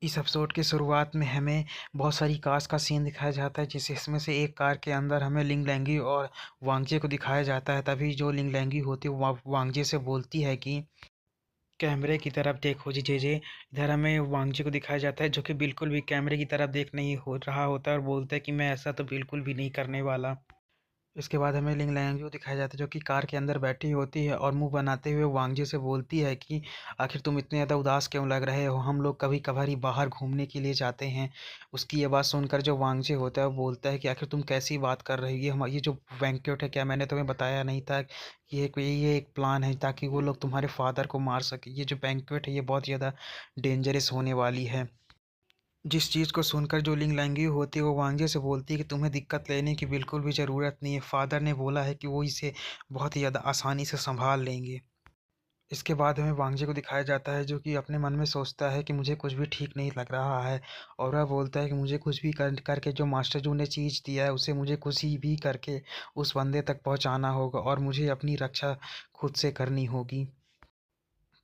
इस एपिसोड की शुरुआत में हमें बहुत सारी कार्स का सीन दिखाया जाता है, जिस इसमें से एक कार के अंदर हमें लिंग लैंगी और वांगजे को दिखाया जाता है। तभी जो लिंग लैंगी होती है वो वांगजे से बोलती है कि कैमरे की तरफ देखो जी जे इधर हमें वांगजे को दिखाया जाता है जो कि बिल्कुल भी कैमरे की तरफ देख नहीं हो रहा होता है और बोलता है कि मैं ऐसा तो बिल्कुल भी नहीं करने वाला। इसके बाद हमें लिंग लैंग दिखाया जाता है जो कि कार के अंदर बैठी होती है और मुंह बनाते हुए वांगजी से बोलती है कि आखिर तुम इतने ज़्यादा उदास क्यों लग रहे हो, हम लोग कभी कभार ही बाहर घूमने के लिए जाते हैं। उसकी ये बात सुनकर जो वांगजी होता है वो बोलता है कि आखिर तुम कैसी बात कर रही हो, ये जो बैंक्वेट है, क्या मैंने तुम्हें बताया नहीं था कि ये एक प्लान है ताकि वो लोग तुम्हारे फादर को मार सके। ये जो बैंक्वेट है ये बहुत ज़्यादा डेंजरस होने वाली है। जिस चीज़ को सुनकर जो लिंग लैंगी होती है वो वांगजे से बोलती है कि तुम्हें दिक्कत लेने की बिल्कुल भी ज़रूरत नहीं है, फादर ने बोला है कि वो इसे बहुत ही ज़्यादा आसानी से संभाल लेंगे। इसके बाद हमें वांगजे को दिखाया जाता है जो कि अपने मन में सोचता है कि मुझे कुछ भी ठीक नहीं लग रहा है, और वह बोलता है कि मुझे कुछ भी करके जो मास्टर जू ने चीज़ दिया है उसे मुझे कुछ ही भी करके उस बंदे तक पहुंचाना होगा और मुझे अपनी रक्षा खुद से करनी होगी।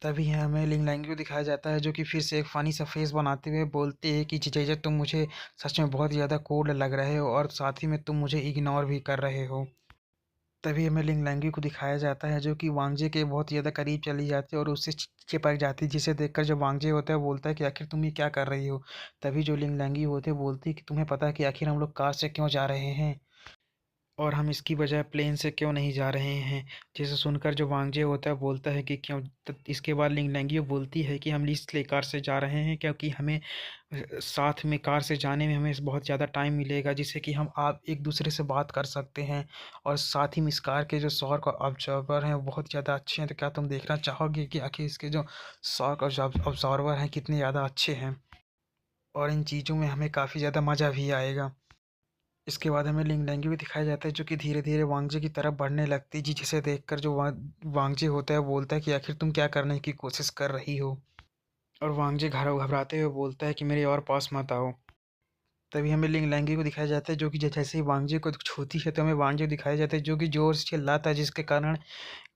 तभी हमें लिंग लैंग्वेज को दिखाया जाता है जो कि फिर से एक फ़नी सा फेस बनाते हुए बोलते हैं कि जीजा तुम मुझे सच में बहुत ज़्यादा कोल्ड लग रहे हो और साथ ही में तुम मुझे इग्नोर भी कर रहे हो। तभी हमें लिंग लैंग्वेज को दिखाया जाता है जो कि वांगजे के बहुत ज़्यादा करीब चली जाती है और उससे चिपक जाती है, जिसे देखकर जो वांगजे होता है वो बोलता है कि आखिर तुम ये क्या कर रही हो। तभी जो लिंग लैंग्वेज होते हैं बोलती है कि तुम्हें पता है कि आखिर हम लोग कार से क्यों जा रहे हैं और हम इसकी बजाय प्लेन से क्यों नहीं जा रहे हैं। जिसे सुनकर जो वांगजे होता है बोलता है कि क्यों। इसके बाद लिंग लैंगियो बोलती है कि हम इसलिए कार से जा रहे हैं क्योंकि हमें साथ में कार से जाने में हमें बहुत ज़्यादा टाइम मिलेगा, जिससे कि हम आप एक दूसरे से बात कर सकते हैं। और साथ ही में इस कार के जो शॉक ऑब्जर्वर हैं वो बहुत ज़्यादा अच्छे हैं। तो क्या तुम देखना चाहोगे कि आखिर इसके जो शॉक ऑब्जर्वर हैं कितने ज़्यादा अच्छे हैं, और इन चीज़ों में हमें काफ़ी ज़्यादा मज़ा भी आएगा। इसके बाद हमें लिंग लैंग्वेज भी दिखाया जाता है जो कि धीरे धीरे वांगजे की तरफ बढ़ने लगती है, जिसे देखकर जो वांगजे होता है वो बोलता है कि आखिर तुम क्या करने की कोशिश कर रही हो। और वांगजे घबराते हुए बोलता है कि मेरे और पास मत आओ। तभी हमें लिंग लैंग्वेज को दिखाया जाता है जो कि जैसे ही वांगजे को छूती है तो हमें वांगजे दिखाया जाता है जो कि जोर से चिल्लाता है, जिसके कारण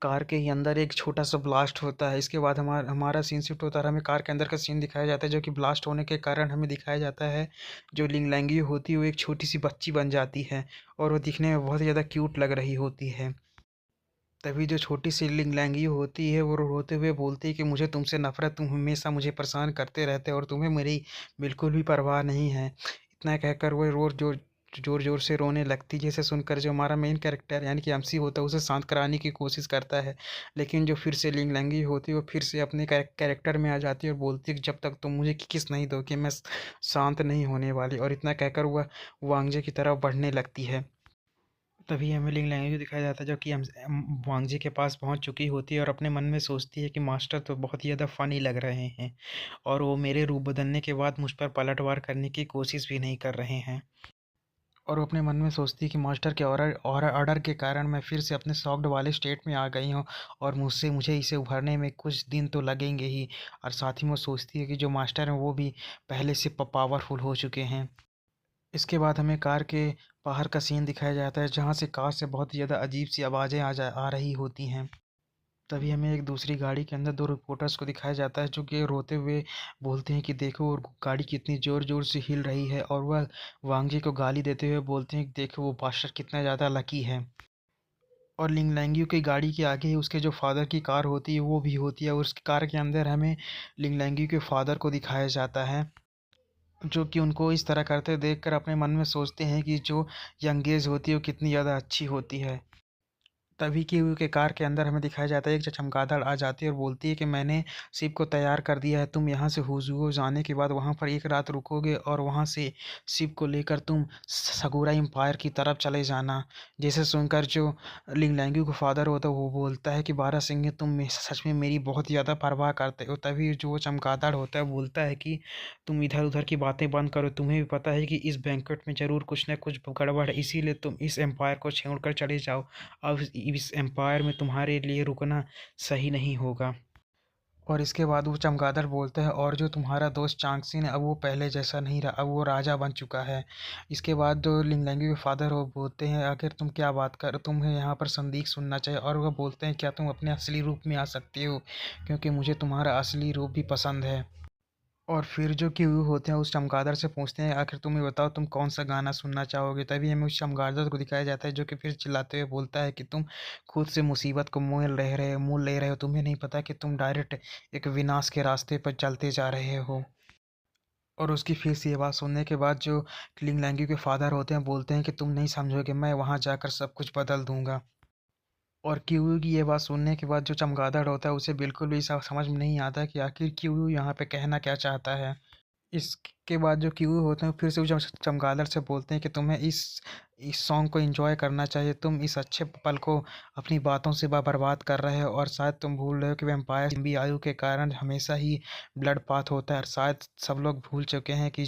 कार के ही अंदर एक छोटा सा ब्लास्ट होता है। इसके बाद हमारा सीन शिफ्ट होता है, हमें कार के अंदर का सीन दिखाया जाता है जो कि ब्लास्ट होने के कारण हमें दिखाया जाता है जो लिंग लैंगी होती है वो एक छोटी सी बच्ची बन जाती है और वो दिखने में बहुत ज़्यादा क्यूट लग रही होती है। तभी जो छोटी सी लिंग लैंगी होती है वो रोते हुए बोलती है कि मुझे तुमसे नफरत, तुम हमेशा मुझे परेशान करते रहते हो और तुम्हें मेरी बिल्कुल भी परवाह नहीं है। इतना कहकर वो रोर जोर जोर जोर से रोने लगती, जैसे सुनकर जो हमारा मेन कैरेक्टर यानी कि एमसी होता है उसे शांत कराने की कोशिश करता है। लेकिन जो फिर से लिंग लैंगी होती है वो फिर से अपने कैरेक्टर में आ जाती है और बोलती है कि जब तक तुम मुझे किस नहीं दोगे मैं शांत नहीं होने वाली। और इतना कहकर वह वांगजे की तरफ बढ़ने लगती है। तभी हमें लिंग लैंग्वेज दिखाया जाता है जो कि हम वांगजी के पास पहुंच चुकी होती है और अपने मन में सोचती है कि मास्टर तो बहुत ही ज़्यादा फनी लग रहे हैं और वो मेरे रूप बदलने के बाद मुझ पर पलटवार करने की कोशिश भी नहीं कर रहे हैं। और वो अपने मन में सोचती है कि मास्टर के ऑर्डर के कारण मैं फिर से अपने सॉक्ड वाले स्टेट में आ गई हूँ और मुझे इसे उभरने में कुछ दिन तो लगेंगे ही। और साथ ही में वो सोचती है कि जो मास्टर हैं वो भी पहले से पावरफुल हो चुके हैं। इसके बाद हमें कार के बाहर का सीन दिखाया जाता है जहाँ से कार से बहुत ही ज़्यादा अजीब सी आवाज़ें आ रही होती हैं। तभी हमें एक दूसरी गाड़ी के अंदर दो रिपोर्टर्स को दिखाया जाता है जो कि रोते हुए बोलते हैं कि देखो और गाड़ी कितनी ज़ोर ज़ोर से हिल रही है, और वह वांगजी को गाली देते हुए बोलते हैं कि देखो वो बादशाह कितना ज़्यादा लकी है। और लिंग लैंग्यू की गाड़ी के आगे ही उसके जो फादर की कार होती है वो भी होती है और उस कार के अंदर हमें लिंग लैंग्यू के फादर को दिखाया जाता है जो कि उनको इस तरह करते देखकर अपने मन में सोचते हैं कि जो यंगेज होती है वो कितनी ज़्यादा अच्छी होती है। तभी की हुई के कार के अंदर हमें दिखाया जाता है एक चमगादड़ आ जाती है और बोलती है कि मैंने शिप को तैयार कर दिया है, तुम यहाँ से हुजूगो जाने के बाद वहाँ पर एक रात रुकोगे और वहाँ से शिप को लेकर तुम सगुरा एम्पायर की तरफ चले जाना। जैसे सुनकर जो लिंग लैंग्यू का फादर होता है वो बोलता है कि बारह सिंह तुम सच में मेरी बहुत ज़्यादा परवाह करते हो। तभी जो चमगादड़ होता है बोलता है कि तुम इधर उधर की बातें बंद करो, तुम्हें भी पता है कि इस बैंक्वेट में ज़रूर कुछ न कुछ गड़बड़ है, इसीलिए तुम इस एम्पायर को छोड़कर चले जाओ। अब इस एम्पायर में तुम्हारे लिए रुकना सही नहीं होगा। और इसके बाद वो चमगादड़ बोलते हैं और जो तुम्हारा दोस्त चांगसिन है अब वो पहले जैसा नहीं रहा, अब वो राजा बन चुका है। इसके बाद जो लिंगलैंगी के फादर हो बोलते हैं आखिर तुम क्या बात कर, तुम्हें यहाँ पर संदीक सुनना चाहिए। और वह बोलते हैं क्या तुम अपने असली रूप में आ सकते हो, क्योंकि मुझे तुम्हारा असली रूप भी पसंद है। और फिर जो क्यू होते हैं उस चमगादड़ से पूछते हैं, आखिर तुम ये बताओ तुम कौन सा गाना सुनना चाहोगे। तभी हमें उस चमगादड़ को दिखाया जाता है जो कि फिर चिल्लाते हुए बोलता है कि तुम खुद से मुसीबत को मोल ले रहे हो, तुम्हें नहीं पता कि तुम डायरेक्ट एक विनाश के रास्ते पर चलते जा रहे हो। और उसकी फिर से ये बात सुनने के बाद जो लिंग लैंगी के फादर होते हैं बोलते हैं कि तुम नहीं समझोगे, मैं वहाँ जाकर सब कुछ बदल दूंगा। और क्यू की ये बात सुनने के बाद जो चमगादड़ होता है उसे बिल्कुल भी समझ में नहीं आता कि आखिर क्यू यहाँ पे कहना क्या चाहता है। इसके बाद जो कीवी होते हैं फिर से वो चमगादड़ से बोलते हैं कि तुम्हें इस सॉन्ग को एंजॉय करना चाहिए, तुम इस अच्छे पल को अपनी बातों से बर्बाद कर रहे हो, और शायद तुम भूल रहे हो कि वैम्पायर लंबी आयु के कारण हमेशा ही ब्लड पाथ होता है, और शायद सब लोग भूल चुके हैं कि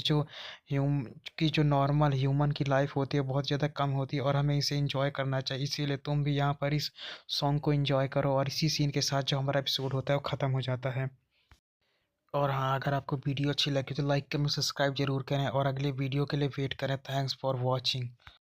ह्यूम जो नॉर्मल ह्यूमन की लाइफ होती है बहुत ज़्यादा कम होती है, और हमें इसे एंजॉय करना चाहिए। इसीलिए तुम भी यहाँ पर इस सॉन्ग को एंजॉय करो। और इसी सीन के साथ जो हमारा एपिसोड होता है वो ख़त्म हो जाता है। और हाँ, अगर आपको वीडियो अच्छी लगी तो लाइक करें, सब्सक्राइब जरूर करें और अगले वीडियो के लिए वेट करें। Thanks for watching.